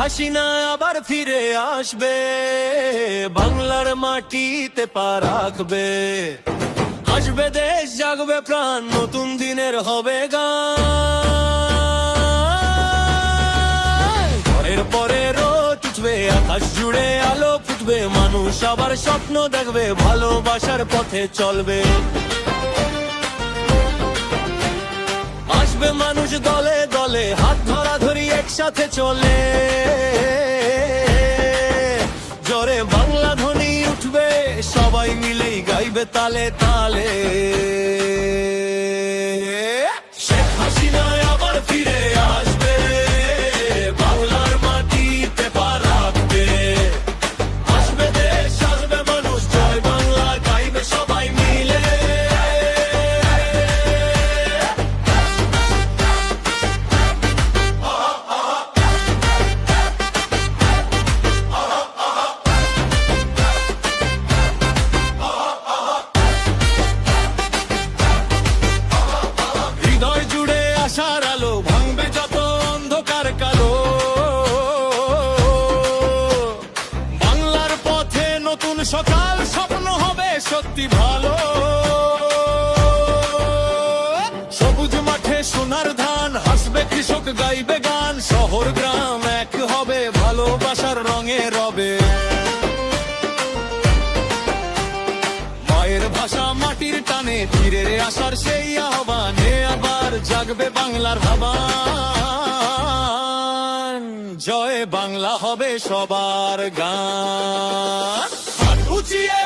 হাসিনা আবার ফিরে আসবে, বাংলার মাটিতে পা রাখবে। আসবে দেশ, জাগবে প্রাণ, নতুন দিনের হবে গান। ঘরের পরে রোদ উঠবে, আকাশ জুড়ে আলো ফুটবে, মানুষ আবার স্বপ্ন দেখবে, ভালোবাসার পথে চলবে। আসবে মানুষ দলে দলে, হাত ধরাধরি একসাথে চলে, জোরে বাংলা ধ্বনি উঠবে, সবাই মিলেই গাইবে তালে তালে। শেখ হাসিনা আবার ফিরে আসবে, বাংলার মাটিতে পা রাখবে। আসবে দেশ, আসবে মানুষ, জয় বাংলা গাইবে সবাই মিলে। আশার আলো ভাঙবে যত অন্ধকার কালো, বাংলার পথে নতুন সকাল, স্বপ্ন হবে সত্যি ভালো। সবুজ মাঠে সোনার ধান, হাসবে কৃষক, গাইবে গান, শহর গ্রাম এক হবে, ভালোবাসার রঙে রবে। মায়ের ভাষা মাটির টানে, ফিরে আসার সেই আহ্বানে আবার জাগবে বাংলার আহ্বান। জয় বাংলা হবে সবার গান। হাত উঁচিয়ে